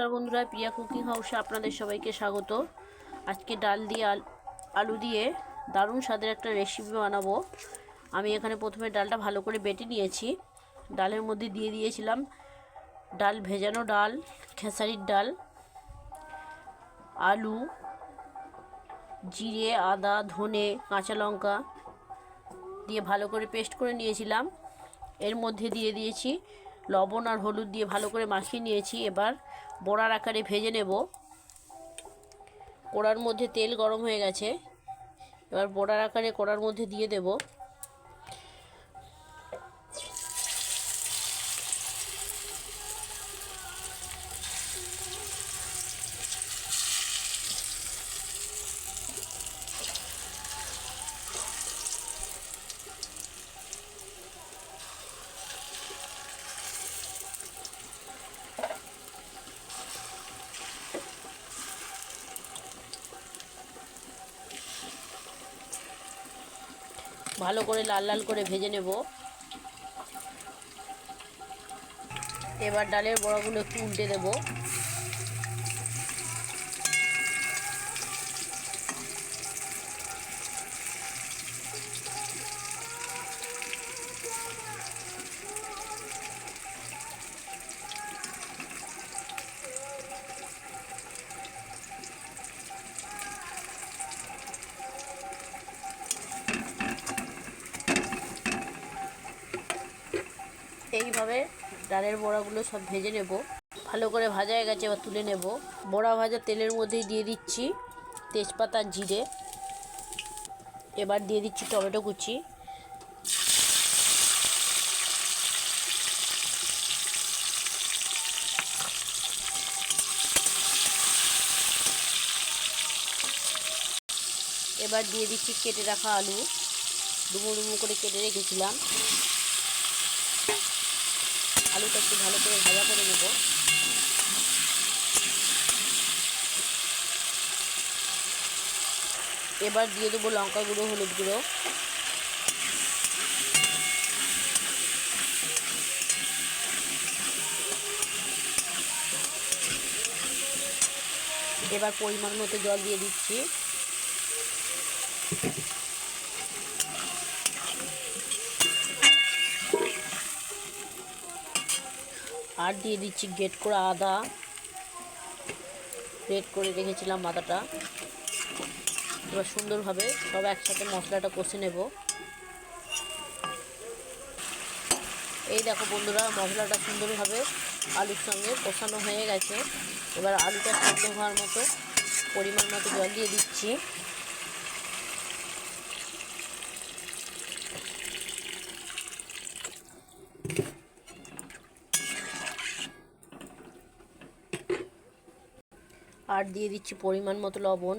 নমস্কার বন্ধুরা, প্রিয়া কুকিং হাউসে আপনাদের সবাইকে স্বাগত। আজকে ডাল দিয়ে আলু দিয়ে দারুণ স্বাদের একটা রেসিপি বানাবো। আমি এখানে প্রথমে ডালটা ভালো করে বেটে নিয়েছি। ডালের মধ্যে দিয়ে দিয়েছিলাম ভেজানো ডাল, খেসারির ডাল, আলু, জিরে, আদা, ধনে, কাঁচা লঙ্কা দিয়ে ভালো করে পেস্ট করে নিয়েছিলাম। এর মধ্যে দিয়ে দিয়েছি লবণ আর হলুদ দিয়ে ভালো করে মাখিয়ে নিয়েছি। এবার বড়ার আকারে ভেজে নেব। কড়ার মধ্যে তেল গরম হয়ে গেছে। এবার বড়ার আকারে কড়ার মধ্যে দিয়ে দেব। ভালো করে লাল লাল করে ভেজে নেব। এবার ডালের বড়াগুলো একটু উল্টে দেব। এইভাবে ডালের বড়াগুলো সব ভেজে নেব। ভালো করে ভাজা হয়ে গেছে, এবার তুলে নেব। বড়া ভাজা তেলের মধ্যেই দিয়ে দিচ্ছি তেজপাতা, জিরে। এবার দিয়ে দিচ্ছি টমেটো কুচি। এবার দিয়ে দিচ্ছি কেটে রাখা আলু, ডুমো ডুমো করে কেটে রেখেছিলাম। আলুটা একটু ভালো করে ভাজা করে নেব। এবার দিয়ে দেবো লঙ্কা গুঁড়ো, হলুদ গুঁড়ো। এবার পরিমাণ মতো জল দিয়ে দিচ্ছি। আর দিয়ে দিচ্ছি গ্রেট করা আদা। গ্রেট করে রেখেছিলাম আদাটা। এবার সুন্দরভাবে সব একসাথে মশলাটা কষে নেব। এই দেখো বন্ধুরা, মশলাটা সুন্দরভাবে আলুর সঙ্গে কষানো হয়ে গেছে। এবার আলুটা সেদ্ধ হওয়ার মতো পরিমাণ মতো জল দিয়ে দিচ্ছি। আর দিয়ে দিচ্ছি পরিমাণ মতো লবণ।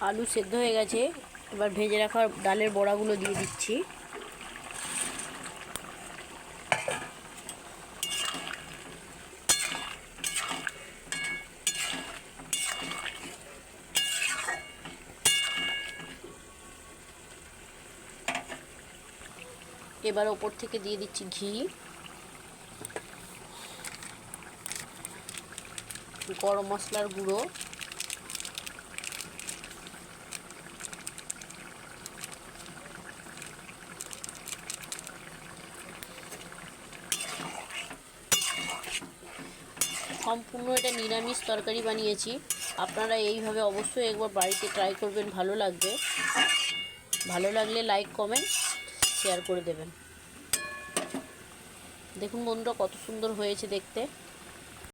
আলু সেদ্ধ হয়ে গেছে। এবার ভেজে রাখা ডালের বড়াগুলো দিয়ে দিচ্ছি। এবার ওপর থেকে দিয়ে দিচ্ছি ঘি, গরম মশলার গুঁড়ো, সম্পূর্ণ এটা নিরামিষ তরকারি বানিয়েছি। আপনারা এইভাবে অবশ্যই একবার বাড়িতে ট্রাই করবেন, ভালো লাগবে। ভালো লাগলে লাইক, কমেন্ট, শেয়ার করে দেবেন। দেখুন বন্ধুরা, কত সুন্দর হয়েছে দেখতে।